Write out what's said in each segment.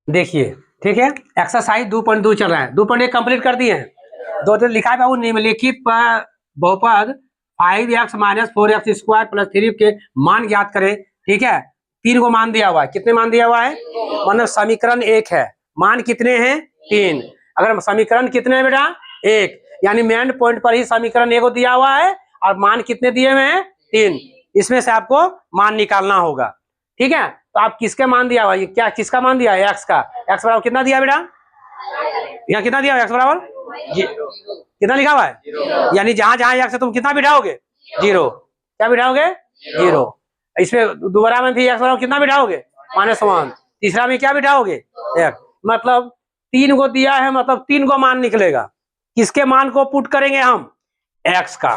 देखिए ठीक है, एक्सरसाइज 2.2 चल रहा है। 2.1 कंप्लीट कर दिए हैं। दो तो लिखा है बाबू, निम्नलिखित पर बहुपद 5x minus 4x square plus 3 के मान ज्ञात करें। ठीक है, 3 को मान दिया हुआ है। कितने मान दिया हुआ है? मतलब समीकरण 1 है, मान कितने हैं? 3। अगर समीकरण कितने हैं बेटा? 1, यानी मेन पॉइंट पर ही समीकरण 1 को दिया हुआ है और मान कितने दिए हुए हैं? 3। इसमें से आपको मान निकालना होगा। ठीक है, तो आप किसके मान दिया हुआ? ये क्या किसका मान दिया है? एक्स का। एक्स बराबर कितना दिया बेटा? यहाँ कितना दिया? एक्स बराबर कितना लिखा हुआ है? यानी जहां जहां एक्स है तुम कितना बिठाओगे? 0। क्या बिठाओगे? 0। इसमें दोबारा में भी एक्स बराबर कितना बिठाओगे? -1। तीसरा में क्या बिठाओगे? 1। मतलब 3 को दिया है, मतलब 3 को मान निकलेगा। किसके मान को पुट करेंगे हम? एक्स का।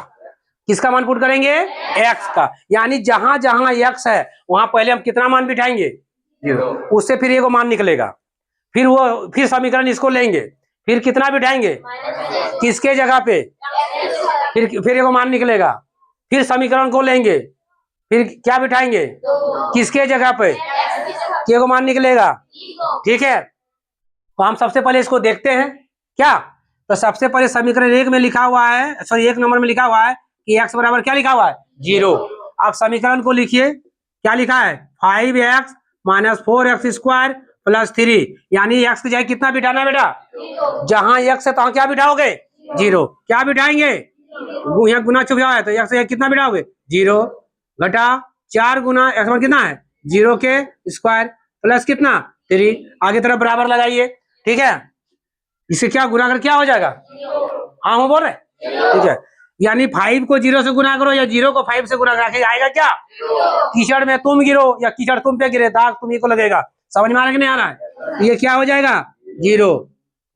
किसका मान पुट करेंगे? एक्स का। यानी जहां जहां एक्स है वहां पहले हम कितना मान बिठाएंगे? 0। उससे फिर एक मान निकलेगा। फिर समीकरण इसको लेंगे, फिर कितना बिठाएंगे? किसके जगह पे? फिर एक मान निकलेगा। फिर समीकरण को लेंगे, फिर क्या बिठाएंगे? किसके जगह पे? के को मान निकलेगा। ठीक है, तो हम सबसे पहले इसको देखते हैं क्या। तो सबसे पहले समीकरण 1 में लिखा हुआ है, सॉरी 1 नंबर में लिखा हुआ है कि x बराबर क्या लिखा हुआ है? 0। आप समीकरण को लिखिए, क्या लिखा है? 5x minus 4x square plus 3, यानी x की जगह कितना बिठाना है बेटा? जहां x है तहां क्या बिठाओगे? 0। क्या बिठाएंगे? यहाँ गुना छुप जाए तो x कितना बिठाओगे? 0 घटा 4 गुना x कितना है? 0 के स्क्वायर प्लस कितना? 3। आगे तरफ बराबर लगाइए। ठीक है, इसे क्या गुना कर क्या हो जाएगा? हाँ वो बोल रहे, ठीक है। यानी 5 को 0 से गुना करो या 0 को 5 से गुना करो, आएगा क्या? कीचड़ में तुम गिरो या कीचड़ तुम पे गिरे, दाग तुम्ही को लगेगा। समझ में आ रहा कि नहीं आ रहा है? ये क्या हो जाएगा? 0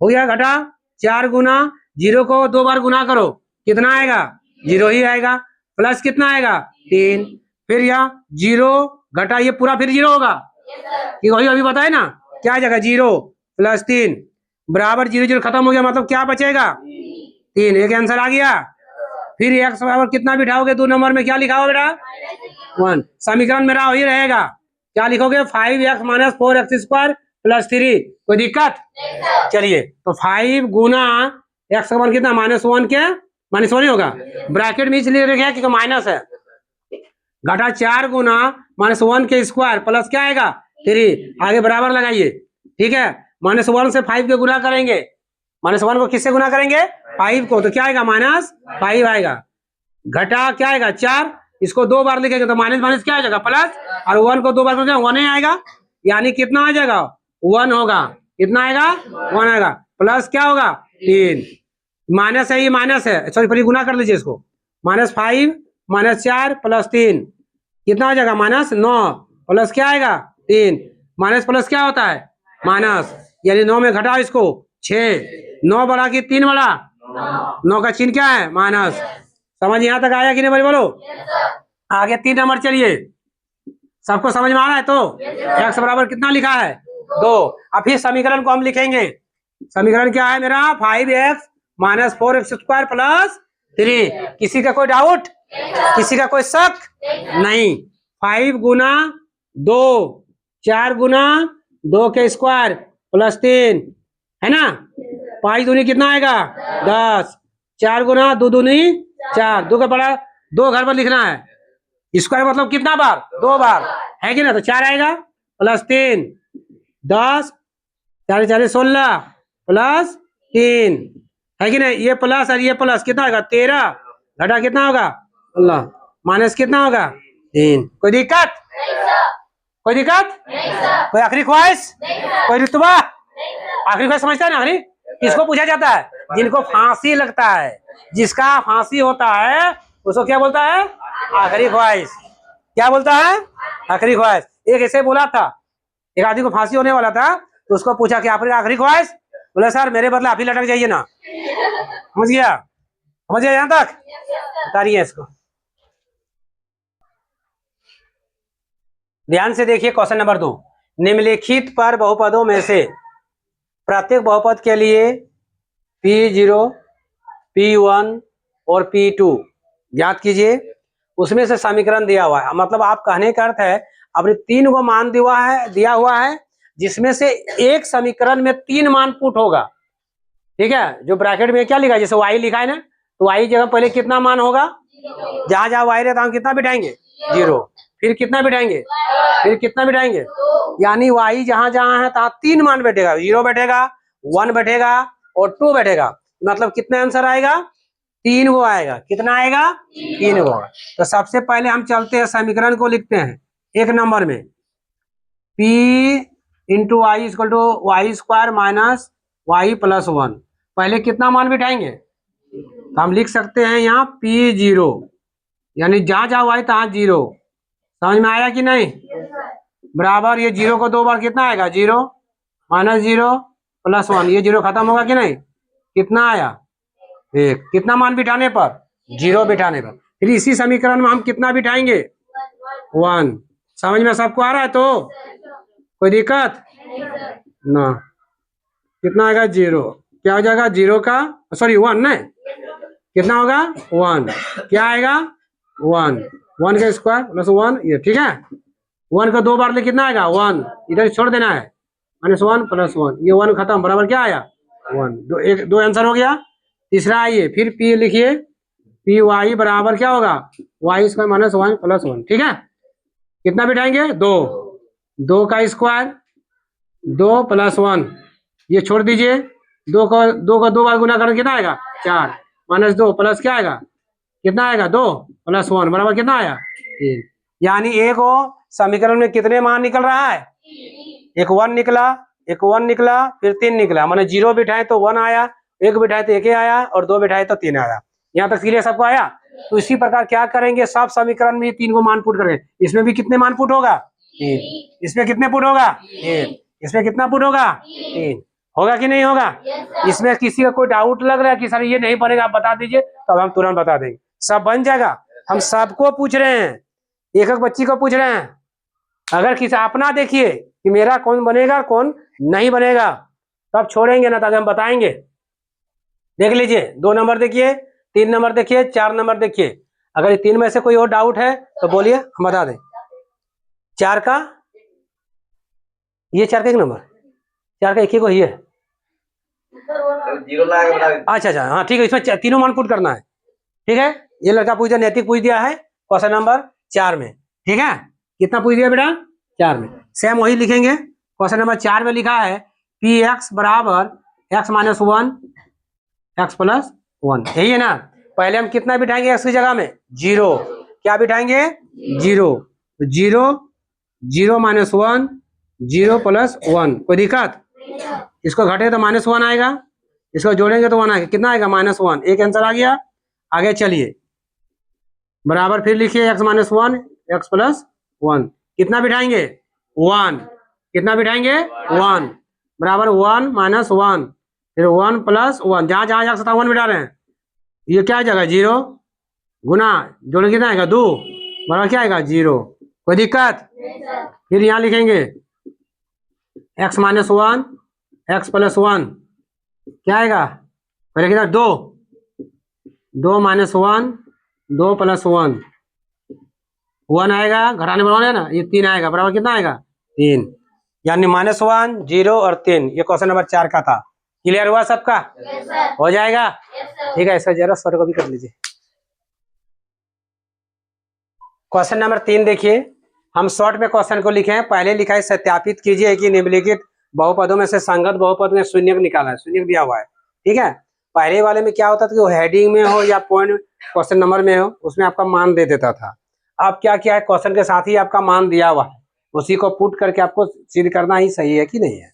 हो गया। घटा 4 गुना 0 को 2 बार गुना करो, कितना आएगा? 0 ही आएगा। प्लस कितना आएगा? 3। फिर यहाँ 0 घटा ये पूरा फिर 0 होगा कि वही अभी बताए ना, क्या आ जाएगा? 0 प्लस 3 बराबर 0 0 खत्म हो गया, मतलब क्या बचेगा? 3। एक आंसर आ गया। फिर x बराबर कितना बिठाओगे? 2 नंबर में क्या लिखा हो बेटा? 1। समीकरण मेरा वही रहेगा, क्या लिखोगे? 5x minus 4x square plus 3। कोई दिक्कत? चलिए, तो 5 गुना x का मान कितना? -1 के -1 ही होगा। ब्रैकेट में इसलिए रखा क्योंकि माइनस है। घटा 4 गुना -1 के स्क्वायर प्लस क्या आएगा? 3। आगे बराबर लगाइए। ठीक है, -1 से 5 के गुना करेंगे। -1 को किससे गुना करेंगे? 5 को, तो क्या आएगा? -5 आएगा। घटा क्या आएगा? 4। इसको 2 बार लिखेंगे तो माइनस माइनस क्या आ जाएगा? प्लस। और 1 को 2 बार करेंगे 1 ही आएगा, यानी कितना आ जाएगा? 1 होगा। कितना आएगा? 1 आएगा। प्लस क्या होगा? 3। माइनस है, ये माइनस है, सॉरी पहले गुना कर लीजिए इसको। -5 -4 प्लस 3 कितना आ जाएगा? -9 प्लस क्या आएगा? 3। माइनस प्लस क्या होता है? माइनस, यानी 9 में घटाओ इसको 6। 9 बढ़ा कि 3 बढ़ा? 9 का चिन्ह क्या है? माइनस। समझ यहाँ तक आया कि नहीं भाई? बोलो। आगे 3 नंबर चलिए, सबको समझ में आ रहा है? तो x बराबर कितना लिखा है? 2। अब फिर समीकरण को हम लिखेंगे। समीकरण क्या है मेरा? 5x minus 4x square plus 3। किसी का कोई डाउट? किसी का कोई शक? नहीं। 5 गुना 2, 4 गुना 2 के स्क्वायर प्लस 3 है ना? 5 दूनी कितना आएगा? 10। 4 गुना 2 दूनी 4, 2 का बड़ा 2 घर पर लिखना है। स्क्वायर मतलब कितना बार? 2 बार है कि ना? तो 4 आएगा प्लस 3 10, 4 4 16 प्लस 3 है कि नहीं? ये प्लस और ये प्लस कितना होगा? 13 घटा कितना होगा? अल्लाह माइनस कितना होगा? 3। कोई दिक्कत? कोई दिक्कत? कोई आखिरी ख्वाहिश? कोई रुतबा? आखिरी ख्वाहिश समझता है ना? आखिरी किसको पूछा जाता है? जिनको फांसी लगता है, जिसका फांसी होता है उसको क्या बोलता है? आखिरी ख्वाहिश। क्या बोलता है? आखिरी ख्वाहिश। एक ऐसे बोला था, एक आदमी को फांसी होने वाला था तो उसको पूछा कि आपकी आखिरी ख्वाहिश? बोले सर मेरे बदले आप ही लटक जाइए ना। समझ गया? समझ गया यहाँ तक? उतारिए इसको, ध्यान से देखिए। क्वेश्चन नंबर 2, निम्नलिखित पर बहुपदों में से प्रत्येक बहुपद के लिए P0, P1 और P2 ज्ञात कीजिए। उसमें से समीकरण दिया हुआ है, मतलब आप कहने का अर्थ है अपने 3 को मान दिया हुआ है जिसमें से एक समीकरण में 3 मान पुट होगा। ठीक है, जो ब्रैकेट में क्या लिखा है, जैसे y लिखा है ना, तो y जगह पहले कितना मान होगा, जहां जहां y रहता है कितना बिठाएंगे 0, फिर कितना बिठाएंगे, फिर कितना बिठाएंगे, यानी y जहां जहां है तहां 3 मान बैठेगा, 0 बैठेगा, 1 बैठेगा और 2 बैठेगा। मतलब कितना आंसर आएगा, 3 वो आएगा। कितना आएगा, 3 वो। तो सबसे पहले हम चलते हैं समीकरण को लिखते हैं 1 नंबर में, p into Y equal to Y square minus Y plus 1। पहले कितना मान बिठाएंगे, तो हम लिख सकते हैं यहाँ p0, यानी जहां जहां वाई तहां 0। समझ में आया कि नहीं, बराबर ये 0 को 2 बार कितना आएगा, 0 माइनस 0 प्लस 1, ये 0 खत्म होगा कि नहीं, कितना आया 1। कितना मान बिठाने पर, 0 बिठाने पर। फिर इसी समीकरण में हम कितना बिठाएंगे, 1। समझ में सबको आ रहा है, तो कोई दिक्कत ना। कितना आएगा 0, क्या हो जाएगा 0 का सॉरी 1 ना, कितना होगा 1, क्या आएगा 1, 1 का स्क्वायर प्लस 1, ये ठीक है। 1 का 2 बार ले कितना आएगा 1, इधर छोड़ देना है, माइनस 1 प्लस 1, ये 1 खत्म, बराबर क्या आया 1। दो आंसर हो गया। तीसरा आइए, फिर p लिखिए, पी वाई बराबर क्या होगा, वाई स्क्वायर माइनस 1 प्लस 1। ठीक है, कितना बिठाएंगे 2, 2 का स्क्वायर 2 प्लस 1, ये छोड़ दीजिए, 2 को 2 बार गुना करके कितना आएगा 4, माइनस 2 प्लस क्या आएगा, कितना आएगा 2 प्लस 1 बराबर कितना आया 3। यानी एक वो समीकरण में कितने मान निकल रहा है, एक 1 निकला, एक 1 निकला, फिर 3 निकला, माने 0 बिठाए तो 1 आया, 1 बिठाए तो 1 आया, और 2 बिठाए तो 3 आया। यहाँ तक क्लियर सबको आया। तो इसी प्रकार क्या करेंगे, सब समीकरण में 3 को मान पुट करेंगे। इसमें भी कितने मान पुट होगा 3, इसमें कितने पुट होगा 1, इसमें कितना पुट होगा 3, होगा कि नहीं होगा। इसमें किसी का कोई डाउट लग रहा है कि सर ये नहीं बनेगा, आप बता दीजिए, तो हम तुरंत बता देंगे, सब बन जाएगा। हम सबको पूछ रहे हैं, एक एक बच्ची को पूछ रहे हैं। अगर किसी अपना देखिए कि मेरा कौन बनेगा कौन नहीं बनेगा, तब छोड़ेंगे ना, ताकि हम बताएंगे। देख लीजिए, 2 नंबर देखिए, 3 नंबर देखिए, 4 नंबर देखिए। अगर ये 3 में से कोई और डाउट है तो बोलिए, हम बता दें। 4 का, ये 4 का 1 नंबर, 4 का 1 ही को ही है, अच्छा, हाँ ठीक है, इसमें तीनों मान पुट करना है। ठीक है, ये लड़का पूछ दिया, नैतिक पूछ दिया है क्वेश्चन नंबर 4 में। ठीक है, कितना पूछ दिया बेटा 4 में, सेम वही लिखेंगे। क्वेश्चन नंबर 4 में लिखा है पी एक्स बराबर एक्स माइनस 1 एक्स प्लस 1, यही है ना। पहले हम कितना बिठाएंगे एक्स की जगह में 0, क्या बिठाएंगे 0, 0 0 माइनस 1 0 प्लस 1, कोई दिक्कत। इसको घटे तो माइनस 1 आएगा, इसको जोड़ेंगे तो 1 आएगा, कितना आएगा माइनस 1, एक आंसर आ गया। आगे चलिए, बराबर फिर लिखिए एक्स माइनस 1 एक्स प्लस 1, कितना बिठाएंगे 1, कितना बिठाएंगे 1, बराबर 1 माइनस 1, फिर 1 प्लस 1, जहां जहां एक्स था 1 बिठा रहे हैं, ये क्या जाएगा 0, गुना जोड़ कितना आएगा 2, बराबर क्या आएगा 0, कोई दिक्कत। फिर यहाँ लिखेंगे एक्स माइनस 1 एक्स प्लस 1, क्या आएगा, पहले कितना 2, 2 माइनस 1 2 प्लस 1, 1 आएगा, घटाने पर 1 है ना, ये 3 आएगा, बराबर कितना आएगा 3। यानी माइनस 1 0 और 3, ये क्वेश्चन नंबर 4 का था। क्लियर हुआ सबका, हो जाएगा। ठीक है, इसका जरा फोटो कॉपी कर लीजिए। क्वेश्चन नंबर 3 देखिए, हम शॉर्ट में क्वेश्चन को लिखे हैं, पहले लिखा है सत्यापित कीजिए कि निम्नलिखित बहुपदों में से संगत बहुपद में शून्य निकाला है, शून्य दिया हुआ है। ठीक है, पहले वाले में क्या होता था कि वो हेडिंग में हो या पॉइंट क्वेश्चन नंबर में हो, उसमें आपका मान दे देता था। अब क्या किया है, क्वेश्चन के साथ ही आपका मान दिया हुआ है, उसी को पुट करके आपको सिद्ध करना ही सही है कि नहीं है।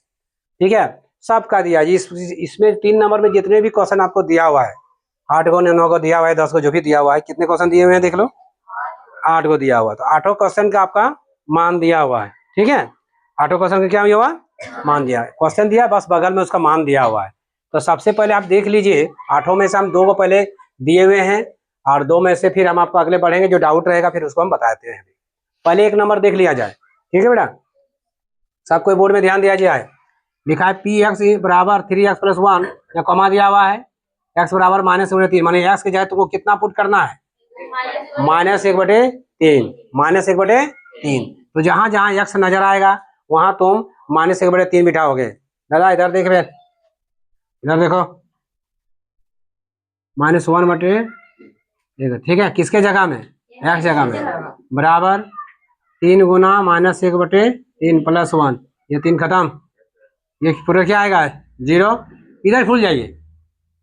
ठीक है, सबका दिया जी, इसमें 3 नंबर में जितने भी क्वेश्चन आपको दिया हुआ है, 8 को 9 को दिया हुआ है, 10 को जो भी दिया हुआ है, कितने क्वेश्चन दिए हुए हैं देख लो, 8 को दिया हुआ, तो 8 क्वेश्चन का आपका मान दिया हुआ है। ठीक है, 8 क्वेश्चन का क्या हुआ, मान दिया है, क्वेश्चन दिया बस बगल में उसका मान दिया हुआ है। तो सबसे पहले आप देख लीजिए, 8 में से हम 2 को पहले दिए हुए हैं, और 2 में से फिर हम आपको अगले बढ़ेंगे, जो डाउट रहेगा फिर उसको हम बताते हैं। पहले 1 नंबर देख लिया जाए। ठीक है बेटा, सब कोई बोर्ड में ध्यान दिया जाए। लिखा है पी एक्स बराबर 3x प्लस 1, या कॉमा दिया हुआ है, एक्स बराबर -1/3, माने एक्स की जगह तुमको कितना पुट करना है -1/3, -1/3। तो जहां जहां एक्स नजर आएगा वहां तुम -1/3 बिठाओगे। दादा इधर देख बे, इधर देखो, -1/, ठीक है, किसके जगह में, x जगह में, बराबर 3 गुना -1/3 + 1, ये 3 खत्म, ये पूरा क्या आएगा 0। इधर भूल जाइए,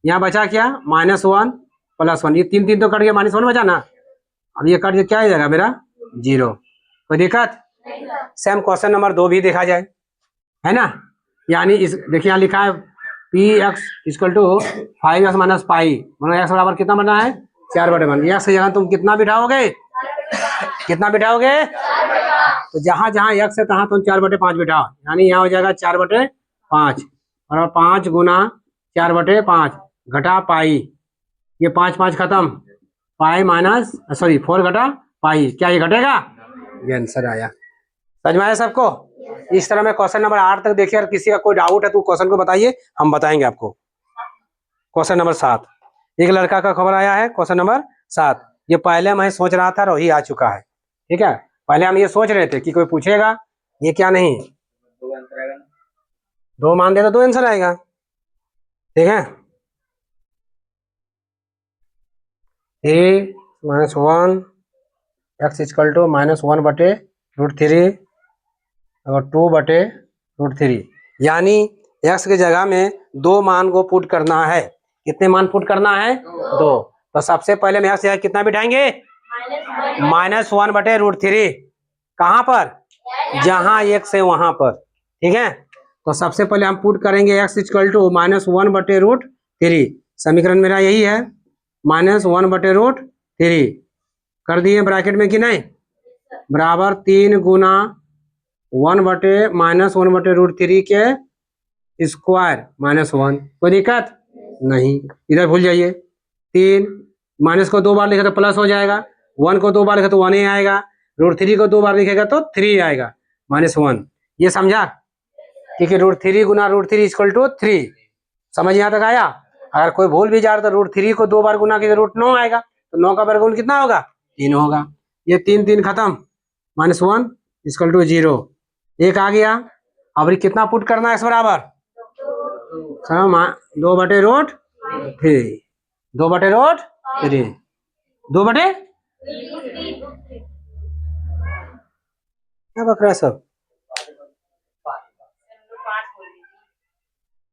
यहाँ बचा क्या -1 + 1, ये 3 तो कट गया, -1 बचा ना, अब ये कट गया, क्या आ जाएगा मेरा 0। कोई दिक्कत। सेम क्वेश्चन नंबर 2 भी देखा जाए, है ना। यानी इस देखिए यहाँ लिखा है px = 5x - पाई, मतलब x बराबर कितना बना है 4/1। x की जगह तुम कितना बिठाओगे, कितना बिठाओगे, तो जहां जहां x है तहां तुम 4/5 बिठाओ, यानी यहाँ हो जाएगा 4/5 और 5 गुना 4/5 घटा पाई, ये 5 5 खत्म, पाई माइनस 4 घटा पाई, क्या ये घटेगा, ये आंसर आया। समझ में आया सबको। इस तरह में क्वेश्चन नंबर 8 तक देखिए, अगर किसी का कोई डाउट है तो क्वेश्चन को बताइए, हम बताएंगे आपको। क्वेश्चन नंबर 7, एक लड़का का खबर आया है, क्वेश्चन नंबर 7, ये पहले मैं सोच रहा था और वही आ चुका है, ठीक है। पहले हम ये सोच रहे थे कि कोई पूछेगा, ये क्या नहीं, 2 मान दे तो 2 आंसर आएगा, ठीक है। -1 x = -1/√3 और 2/√3, यानी x की जगह में 2 मान को पुट करना है। कितने मान पुट करना है 2। तो सबसे पहले हम x कितना बिठाएंगे -1/√3, कहां पर, जहां x है वहां पर, ठीक है। तो सबसे पहले हम पुट करेंगे x = -1/√3, समीकरण मेरा यही है -1/√3, कर दिए ब्रैकेट में कि नहीं, बराबर 3 गुना 1/-√3 के स्क्वायर -1, कोई दिक्कत नहीं, इधर भूल जाइए। 3 माइनस को 2 बार लिखा तो प्लस हो जाएगा, 1 को 2 बार लिखा तो 1 ही आएगा, √3 को 2 बार लिखेगा तो 3 आएगा, -1, ये समझा। ठीक है, √3 गुना √3 = 3, समझ यहाँ तक आया। अगर कोई भूल भी जा रहा तो √3 को 2 बार गुना किया √9 आएगा, तो 9 का वर्गमूल कितना होगा 3 होगा, ये 3 खत्म, -1 = 0, 1 आ गया। अब कितना पुट करना है, इस बराबर 2/√3, 2/√3, 2/, क्या बक रहा है सब,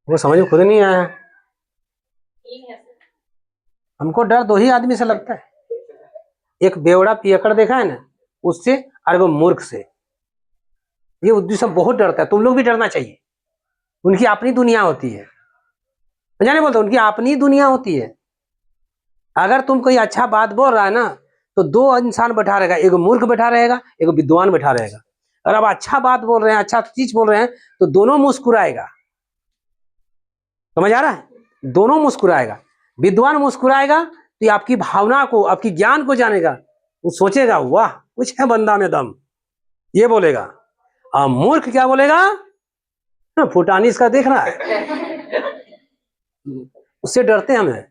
वो समझ में खुद नहीं आया। हमको डर 2 ही आदमी से लगता है, एक बेवड़ा पियकड़ देखा है ना उससे, और वो मूर्ख से। ये उद्देश्य बहुत डरता है, तुम लोग भी डरना चाहिए। उनकी अपनी दुनिया होती है, जाने बोलते उनकी अपनी दुनिया होती है। अगर तुम कोई अच्छा बात बोल रहा है ना तो 2 इंसान बैठा रहेगा, एक मूर्ख बैठा रहेगा, एक विद्वान बैठा रहेगा। अगर आप अच्छा बात बोल रहे हैं, अच्छा चीज बोल रहे हैं, तो दोनों मुस्कुराएगा, समझ आ रहा है, दोनों मुस्कुराएगा। विद्वान मुस्कुराएगा तो आपकी भावना को, आपकी ज्ञान को जानेगा, वो सोचेगा वाह कुछ है बंदा में दम, ये बोलेगा। और मूर्ख क्या बोलेगा, फुटानी इसका देख रहा है, उससे डरते हैं हमें।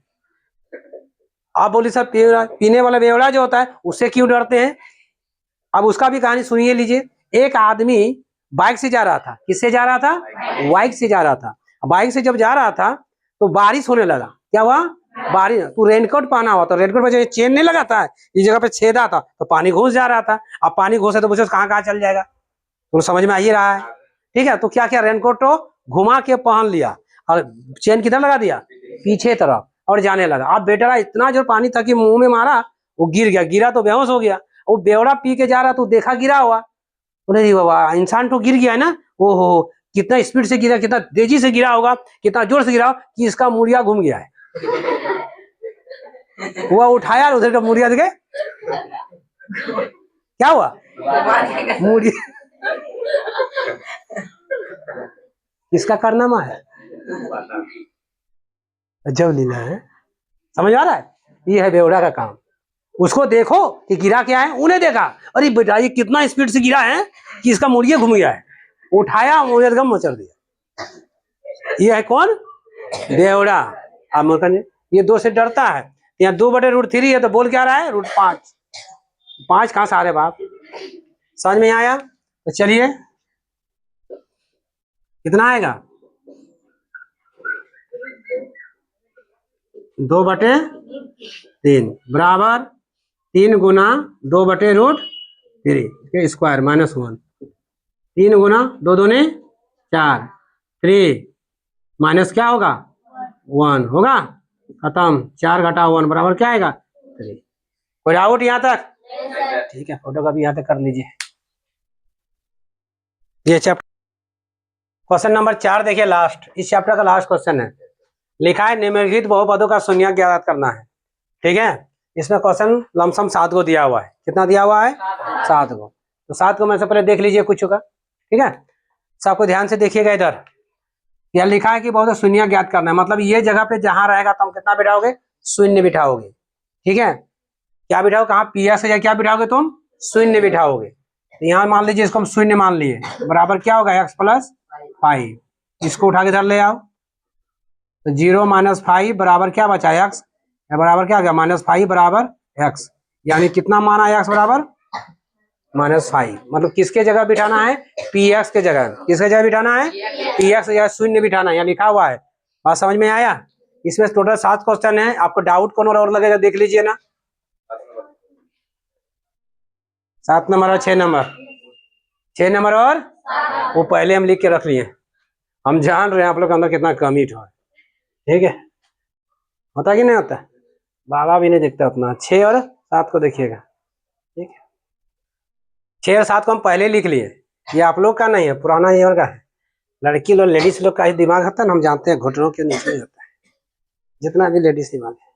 आप बोली सब पीने वाला बेवड़ा जो होता है उससे क्यों डरते हैं। अब उसका भी कहानी सुनिए लीजिए। एक आदमी बाइक से जा रहा था, किससे जा रहा था, बाइक से जा रहा था। बाइक से जब जा रहा था तो बारिश होने लगा, क्या हुआ, बारिश। तू रेनकोट पहना हुआ, तो रेनकोट में जो चेन नहीं लगाता है, इस जगह पे छेदा था, तो पानी घुस जा रहा था। अब पानी घुसे तो पूछो कहाँ कहाँ चल जाएगा, तो समझ में आ ही रहा है, ठीक है। तो क्या क्या, रेनकोट को घुमा के पहन लिया और चेन किधर लगा दिया, पीछे तरफ, और जाने लगा। अब बेटा इतना जो पानी था कि मुंह में मारा, वो गिर गया, गिरा तो बेहोश हो गया। वो बेवड़ा पी के जा रहा तो देखा गिरा हुआ, बोले बाबा इंसान तो गिर गया है ना, ओहो कितना स्पीड से गिरा, कितना तेजी से गिरा होगा, कितना जोर से गिरा कि इसका मुड़िया घूम गया है। वो उठाया और उधर का मुड़िया देखे क्या हुआ, मुड़िया इसका कारनामा है, जब लीला है, समझ आ रहा है। ये है बेवड़ा का काम। उसको देखो कि गिरा क्या है, उन्हें देखा अरे बेटा ये कितना स्पीड से गिरा है कि इसका मुड़िया घूम गया है, उठाया मुड़िया मचर दिया। ये है कौन, बेवड़ा। अब मूर्ख ने ये 2 से डरता है, यहाँ 2/√3 है तो बोल क्या रहा है √5, 5 कहां से आ रहे बाप, समझ में आया। तो चलिए कितना आएगा 2/3 बराबर 3 गुना 2/√3 के स्क्वायर -1। 3 गुना 2 दूनी 4 3 माइनस क्या होगा 1 होगा, खत्म। 4 घटा 1 बराबर क्या आएगा 3। कोई डाउट यहाँ तक? ठीक है, फोटो का भी यहाँ तक कर लीजिए। ये चैप्टर क्वेश्चन नंबर 4 देखिए, लास्ट, इस चैप्टर का लास्ट क्वेश्चन है। लिखा है निम्नलिखित बहुपदों का शून्य ज्ञात करना है। ठीक है, इसमें क्वेश्चन लमसम 7 को दिया हुआ है। कितना दिया हुआ है 7 को। तो 7 को मैं से पहले देख लीजिए कुछ का। ठीक है, सबको ध्यान से देखिएगा। इधर यह लिखा है कि बहुत शून्य ज्ञात करना है, मतलब ये जगह पे जहां रहेगा तुम कितना बिठाओगे, शून्य बिठाओगे। ठीक है, क्या बिठाओ, कहाँ पी एक्स या क्या बिठाओगे तुम, शून्य बिठाओगे। तो यहाँ मान लीजिए इसको हम शून्य मान लिए, बराबर क्या होगा x + 5। इसको उठा के इधर ले आओ, तो 0 - 5 बराबर क्या बचा x, बराबर क्या गया -5 बराबर x। यानी कितना माना x बराबर -5। मतलब किसके जगह बिठाना है, पी एक्स के जगह। किसके जगह बिठाना है, पी एक्स या शून्य बिठाना है, यहाँ लिखा हुआ है। बात समझ में आया? इसमें टोटल 7 क्वेश्चन है। आपको डाउट कौन और लगेगा देख लीजिए ना। 7 नंबर और 6 नंबर, 6 नंबर और वो पहले हम लिख के रख लिए। हम जान रहे हैं आप लोग के अंदर कितना कमी है। ठीक है, होता कि नहीं होता? बाबा भी नहीं देखता उतना। 6 और 7 को देखिएगा। ठीक है, 6 और 7 को हम पहले लिख लिए। ये आप लोग का नहीं है, पुराना ईयर का है। लड़की लोग लेडीज लोग का ही दिमाग होता है ना, हम जानते हैं घुटनों के नीचे होता है जितना भी लेडीज दिमाग है।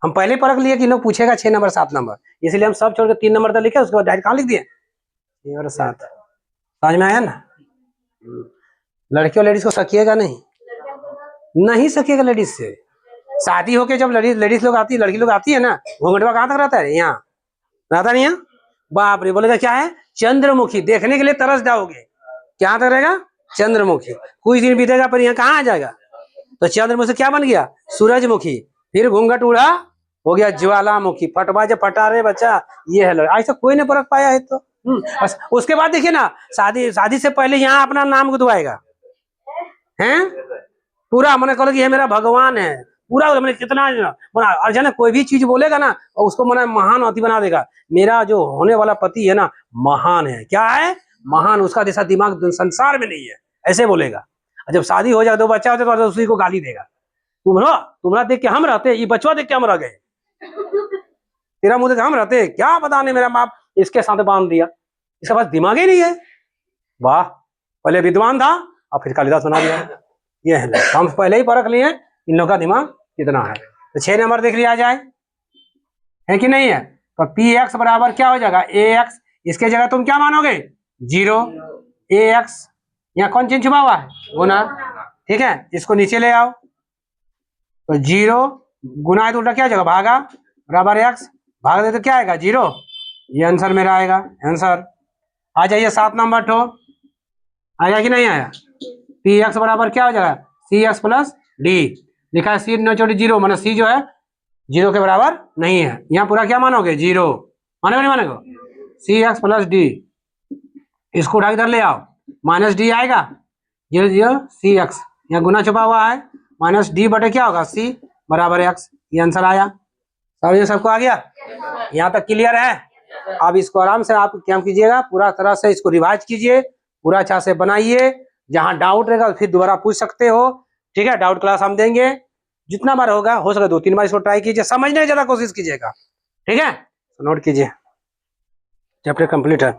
हम पहले परख लिए कि लोग पूछेगा 6 नंबर 7 नंबर, इसलिए हम सब छोड़ के 3 नंबर तक लिखे, उसके बाद डायरेक्ट कहाँ लिख दिए 6 और 7। समझ में आया ना? लड़की और लेडीज को सकिएगा नहीं सकिएगा लेडीज से। शादी होके जब लेडीज लोग आती है, लड़की लोग आती है ना, घूंघटवा कहाँ तक रहता है, यहाँ रहता नहीं है। बाप रे, बोलेगा क्या है, चंद्रमुखी। देखने के लिए तरस जाओगे। क्या तक रहेगा, चंद्रमुखी। कुछ दिन बीतेगा पर यहाँ कहाँ आ जाएगा, तो चंद्रमुखी से क्या बन गया, सूरजमुखी। फिर घूंघट उड़ा, हो गया ज्वालामुखी। फटवा जब फटा रहे बच्चा, ये है। ऐसा कोई नहीं परख पाया है तो। उसके बाद देखिए ना, शादी से पहले यहाँ अपना नाम गुदवाएगा हैं पूरा। मैंने कहा कि ये मेरा भगवान है पूरा। मैंने कितना अर्जन कोई भी चीज बोलेगा ना, और उसको मैंने महान अति बना देगा। मेरा जो होने वाला पति है ना, महान है। क्या है, महान। उसका जैसा दिमाग संसार में नहीं है, ऐसे बोलेगा। जब शादी हो जाए, 2 बच्चा हो जाए, तो उसी को गाली देगा। तुम्हारा देख के हम रहते, ये बचवा देख के हम रह गए। तेरा मुंह देख हम रहते, क्या पता नहीं मेरा बाप इसके साथ बांध दिया। इसके पास दिमाग ही नहीं है। वाह, पहले विद्वान था और फिर कालिदास बना दिया। ये है, हम पहले ही परख लिए इन लोगों का दिमाग कितना है। तो 6 नंबर देख लिया जाए, है कि नहीं है। तो पी एक्स बराबर क्या हो जाएगा, ए एक्स। इसके जगह तुम क्या मानोगे 0। ए एक्स यहाँ कौन चीज छुपा हुआ है, गुना। ठीक है, इसको नीचे ले आओ, तो 0 गुना है तो उल्टा क्या हो जाएगा, भागा, बराबर एक्स। भाग दे तो क्या आएगा 0। ये आंसर मेरा आएगा। आंसर आ जाइए 7 नंबर ठो आया कि नहीं आया। पी एक्स बराबर क्या हो जाएगा, सी एक्स + डी। लिखा है सी न छोटी 0, माना सी जो है 0 के बराबर नहीं है। यहाँ पूरा क्या मानोगे 0, मानोगे नहीं मानोगे, सी एक्स + डी। इसको उठा इधर ले आओ, -d आएगा, 0 0 सी एक्स। यहाँ गुना छुपा हुआ है, -d बटे क्या होगा सी बराबर एक्स। ये आंसर आया। सबको आ गया, यहाँ तक क्लियर है। अब इसको आराम से आप क्या कीजिएगा, पूरा तरह से इसको रिवाइज कीजिए, पूरा अच्छा से बनाइए। जहां डाउट रहेगा फिर दोबारा पूछ सकते हो। ठीक है, डाउट क्लास हम देंगे, जितना बार होगा हो सके 2-3 बार इसको ट्राई कीजिए, समझने की ज्यादा कोशिश कीजिएगा। ठीक है, नोट कीजिए, चैप्टर कंप्लीट है।